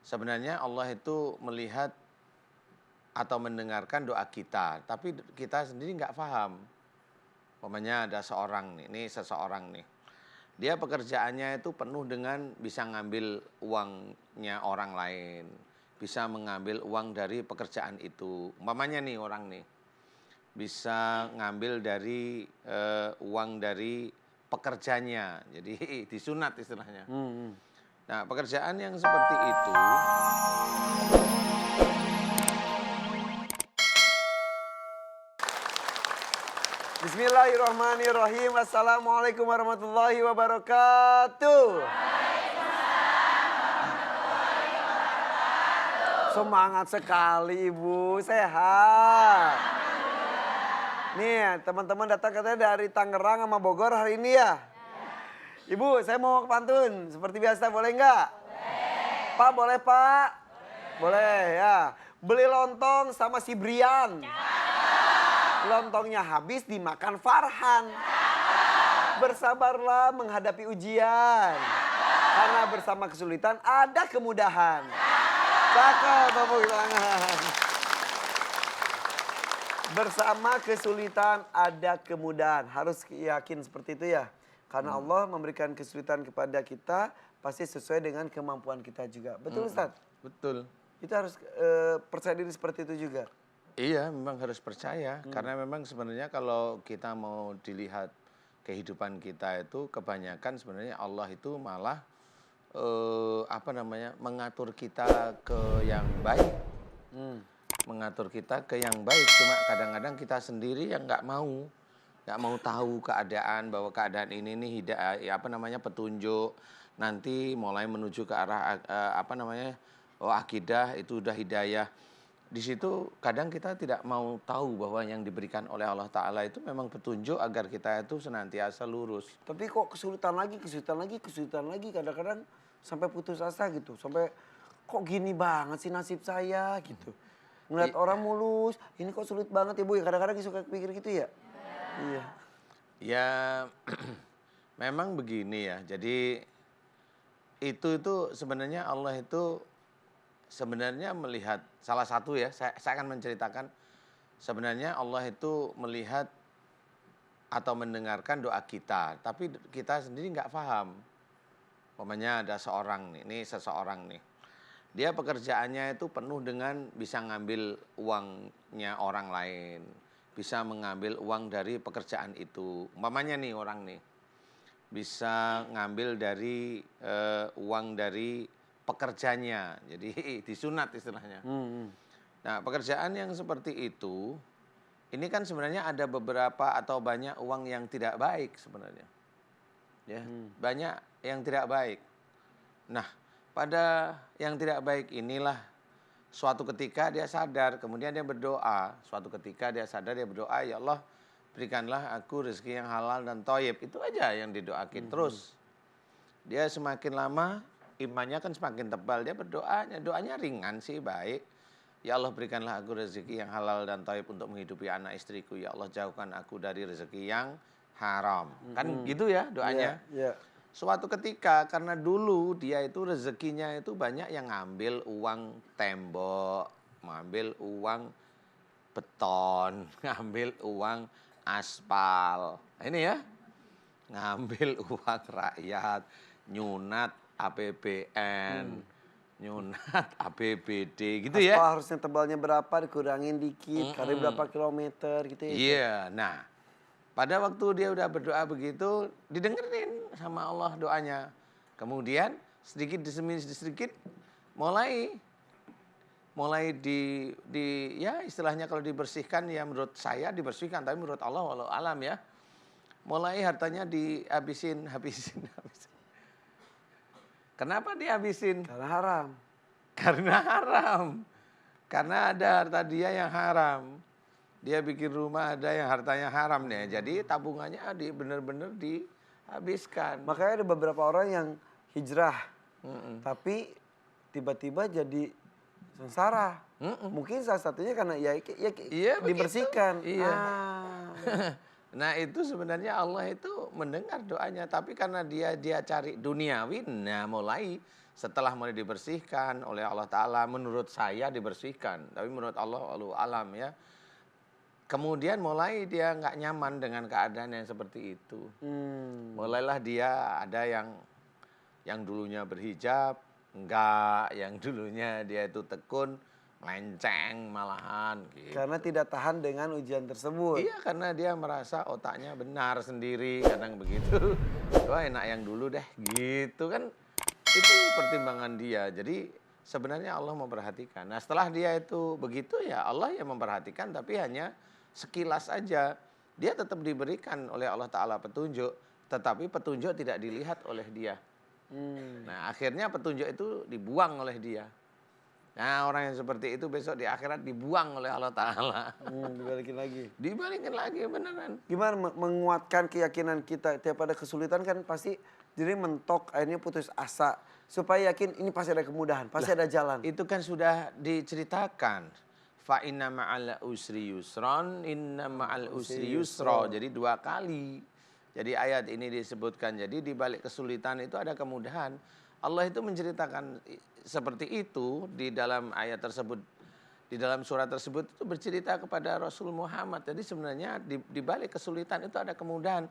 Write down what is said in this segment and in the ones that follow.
Sebenarnya Allah itu melihat atau mendengarkan doa kita, tapi kita sendiri nggak paham. Umpamanya ada seorang nih, ini seseorang nih. Dia pekerjaannya itu penuh dengan bisa ngambil uangnya orang lain, bisa mengambil uang dari pekerjaan itu. Umpamanya nih orang nih, bisa ngambil dari uang dari pekerjanya, jadi disunat istilahnya. Nah, pekerjaan yang seperti itu. Bismillahirrahmanirrahim. Assalamualaikum warahmatullahi wabarakatuh. Semangat sekali Ibu, sehat. Nih teman-teman datang katanya dari Tangerang sama Bogor hari ini ya. Ibu saya mau ke pantun seperti biasa boleh nggak? Pak boleh Pak? Boleh ya. Beli lontong sama si Brian. Lontongnya habis dimakan Farhan. Bersabarlah menghadapi ujian. Karena bersama kesulitan ada kemudahan. Cakep tepuk tangan. Bersama kesulitan ada kemudahan. Harus yakin seperti itu ya. Karena Allah memberikan kesulitan kepada kita pasti sesuai dengan kemampuan kita juga. Betul Ustaz? Betul. Kita harus percaya diri seperti itu juga. Iya, memang harus percaya. Karena memang sebenarnya kalau kita mau dilihat kehidupan kita itu kebanyakan sebenarnya Allah itu malah mengatur kita ke yang baik. Mengatur kita ke yang baik. Cuma kadang-kadang kita sendiri yang nggak mau tahu keadaan bahwa keadaan ini nih petunjuk nanti mulai menuju ke arah akidah itu udah hidayah. Di situ kadang kita tidak mau tahu bahwa yang diberikan oleh Allah Ta'ala itu memang petunjuk agar kita itu senantiasa lurus. Tapi kok kesulitan lagi kadang-kadang sampai putus asa gitu. Sampai kok gini banget sih nasib saya gitu. Ngeliat orang mulus, ini kok sulit banget ya Bu ya. Kadang-kadang suka pikir gitu ya. Iya. Ya memang begini ya. Jadi itu sebenarnya Allah itu sebenarnya melihat salah satu ya, saya akan menceritakan sebenarnya Allah itu melihat atau mendengarkan doa kita, tapi kita sendiri nggak paham. Umpamanya ada seorang nih, ini seseorang nih, dia pekerjaannya itu penuh dengan bisa ngambil uangnya orang lain, bisa mengambil uang dari pekerjaan itu. Umpamanya nih orang nih, bisa ngambil dari uang dari pekerjanya, jadi disunat istilahnya. Nah, pekerjaan yang seperti itu, ini kan sebenarnya ada beberapa atau banyak uang yang tidak baik sebenarnya, ya banyak yang tidak baik. Nah, pada yang tidak baik inilah suatu ketika dia sadar, kemudian dia berdoa. Suatu ketika dia sadar, dia berdoa, ya Allah berikanlah aku rezeki yang halal dan thayyib. Itu aja yang didoakin. Terus dia semakin lama imannya kan semakin tebal, dia doanya ringan sih, baik. Ya Allah berikanlah aku rezeki yang halal dan thayyib untuk menghidupi anak istriku. Ya Allah jauhkan aku dari rezeki yang haram. Kan gitu ya doanya. Yeah. Suatu ketika karena dulu dia itu rezekinya itu banyak yang ngambil uang tembok, ngambil uang beton, ngambil uang aspal. Ini ya, ngambil uang rakyat, nyunat APBN, nyunat APBD gitu ya. Aspal harusnya tebalnya berapa dikurangin dikit, kali berapa kilometer gitu ya. Iya, nah pada waktu dia udah berdoa begitu, didengerin sama Allah doanya. Kemudian sedikit demi sedikit mulai ya istilahnya kalau dibersihkan ya menurut saya dibersihkan, tapi menurut Allah walau alam ya. Mulai hartanya dihabisin. Kenapa dihabisin? Karena haram. Karena haram. Karena ada harta dia yang haram. Dia bikin rumah ada yang hartanya haram nih. Jadi tabungannya benar-benar dihabiskan. Makanya ada beberapa orang yang hijrah. Tapi tiba-tiba jadi sengsara. Mungkin salah satunya karena dibersihkan. Iya. Nah itu sebenarnya Allah itu mendengar doanya. Tapi karena dia cari duniawi, nah mulai setelah mulai dibersihkan oleh Allah Ta'ala, menurut saya dibersihkan, tapi menurut Allah, Allahu alam ya. Kemudian mulai dia nggak nyaman dengan keadaan yang seperti itu. Mulailah dia ada yang dulunya berhijab, enggak, yang dulunya dia itu tekun, melenceng malahan. Gitu. Karena tidak tahan dengan ujian tersebut. Iya, karena dia merasa otaknya benar sendiri, kadang begitu. Wah enak yang dulu deh, gitu kan. Itu pertimbangan dia. Jadi sebenarnya Allah memperhatikan. Nah setelah dia itu begitu ya Allah yang memperhatikan, tapi hanya sekilas aja. Dia tetap diberikan oleh Allah Ta'ala petunjuk, tetapi petunjuk tidak dilihat oleh dia. Nah akhirnya petunjuk itu dibuang oleh dia. Nah orang yang seperti itu besok di akhirat dibuang oleh Allah Ta'ala. Dibalikin lagi. Dibalikin lagi beneran. Gimana menguatkan keyakinan kita tiap ada kesulitan kan pasti jadi mentok akhirnya putus asa. Supaya yakin ini pasti ada kemudahan, pasti ada jalan. Itu kan sudah diceritakan. Fa inna ma'al usri yusron, inna ma'al usri yusro. Jadi 2 kali. Jadi ayat ini disebutkan. Jadi di balik kesulitan itu ada kemudahan. Allah itu menceritakan seperti itu di dalam ayat tersebut. Di dalam surat tersebut itu bercerita kepada Rasul Muhammad. Jadi sebenarnya di balik kesulitan itu ada kemudahan.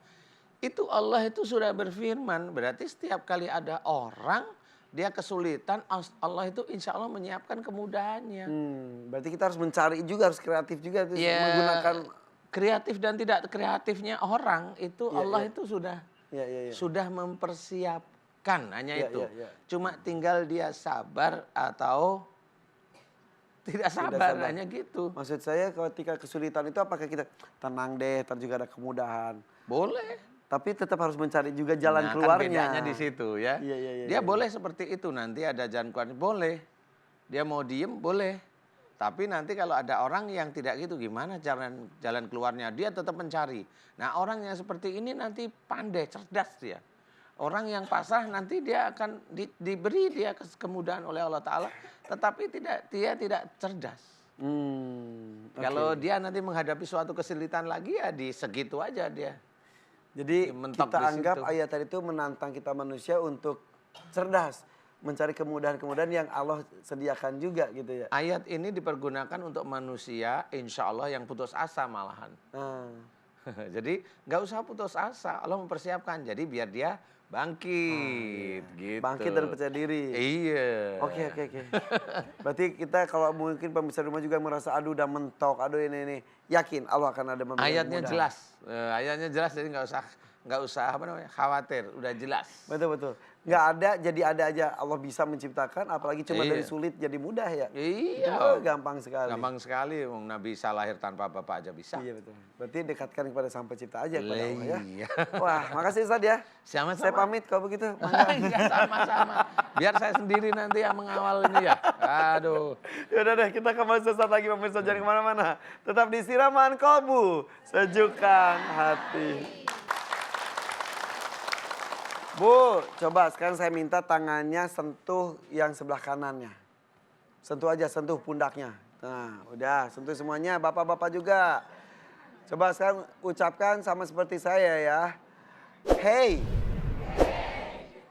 Itu Allah itu sudah berfirman. Berarti setiap kali ada orang dia kesulitan, Allah itu insya Allah menyiapkan kemudahannya. Berarti kita harus mencari juga, harus kreatif juga. Ya, menggunakan kreatif dan tidak kreatifnya orang itu Allah itu sudah mempersiapkan hanya itu. Cuma tinggal dia sabar atau tidak sabar, hanya gitu. Maksud saya ketika kesulitan itu apakah kita tenang deh, ntar juga ada kemudahan. Boleh. Tapi tetap harus mencari juga jalan keluarnya. Kan bedanya di situ ya. Dia boleh seperti itu, nanti ada jalan keluarnya, boleh. Dia mau diem, boleh. Tapi nanti kalau ada orang yang tidak gitu, gimana jalan keluarnya? Dia tetap mencari. Nah orang yang seperti ini nanti pandai, cerdas dia. Orang yang pasrah nanti dia akan diberi dia kemudahan oleh Allah Ta'ala. Tetapi dia tidak cerdas. Kalau dia nanti menghadapi suatu kesulitan lagi ya di segitu aja dia. Jadi kita anggap ayat tadi itu menantang kita manusia untuk cerdas. Mencari kemudahan-kemudahan yang Allah sediakan juga gitu ya. Ayat ini dipergunakan untuk manusia insya Allah yang putus asa malahan. Jadi nggak usah putus asa, Allah mempersiapkan. Jadi biar dia bangkit gitu. Bangkit dan percaya diri. Iya. Oke. Berarti kita kalau mungkin pemirsa rumah juga merasa aduh udah mentok, aduh ini. Yakin Allah akan ada memberikan Ayatnya jelas. Ayatnya jelas jadi nggak usah khawatir, udah jelas. Betul. Nggak ada jadi ada aja, Allah bisa menciptakan, apalagi cuma dari sulit jadi mudah ya. Iya. Itu gampang sekali. Gampang sekali, Nabi Isa lahir tanpa bapak aja bisa. Iya betul. Berarti dekatkan kepada Sang Pencipta aja kepada Allah ya. Iya. Wah, makasih Ustaz ya. Sama-sama. Saya pamit kalau begitu. Enggak, sama-sama. Biar saya sendiri nanti yang mengawal ini ya. Aduh. Yaudah deh, kita kembali sesaat lagi pemirsa, jangan kemana-mana. Tetap di Siraman Kolbu, sejukkan hati. Bu, coba sekarang saya minta tangannya sentuh yang sebelah kanannya. Sentuh aja, sentuh pundaknya. Nah, udah, sentuh semuanya, bapak-bapak juga. Coba sekarang ucapkan sama seperti saya ya. Hey,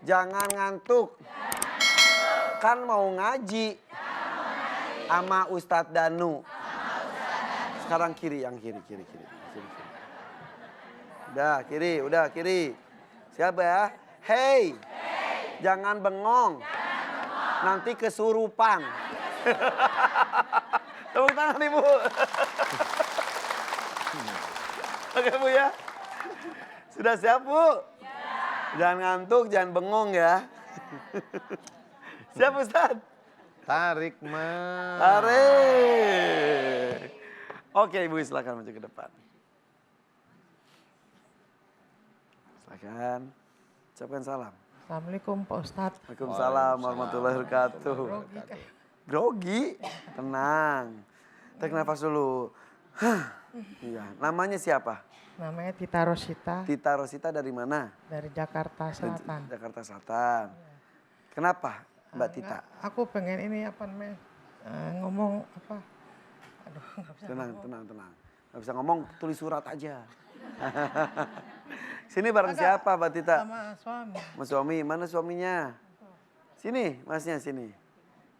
jangan ngantuk. Kan mau ngaji sama Ustadz Danu. Sekarang kiri, yang kiri. Udah kiri. Siapa ya? Hey, jangan bengong. Nanti kesurupan. Tepuk tangan Ibu. Oke Bu ya. Sudah siap Bu? Jangan ngantuk, jangan bengong ya. Siap Ustaz? Tarik mah. Tarik. Oke Ibu silakan maju ke depan. Silakan. Ucapkan salam. Assalamualaikum Pak Ustadz. Waalaikumsalam warahmatullahi wabarakatuh. Grogi? Tenang. Tarik nafas dulu. Iya. Namanya siapa? Namanya Tita Rosita. Tita Rosita dari mana? Dari Jakarta Selatan. Jakarta Selatan. Kenapa Mbak Tita? Aku pengen ini apa namanya, ngomong apa. Aduh, nggak bisa Tenang. Nggak bisa ngomong, tulis surat aja. Sini bareng siapa Mbak Tita? sama suami. Mas suami, mana suaminya? Sini, masnya sini.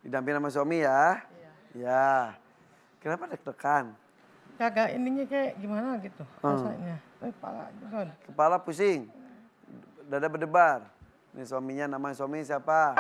Didampingin sama suami ya. Ya. Kenapa deg-degan? Kagak ininya kayak gimana gitu rasanya. Kepala Son. Kepala pusing. Dada berdebar. Ini suaminya, nama suami siapa?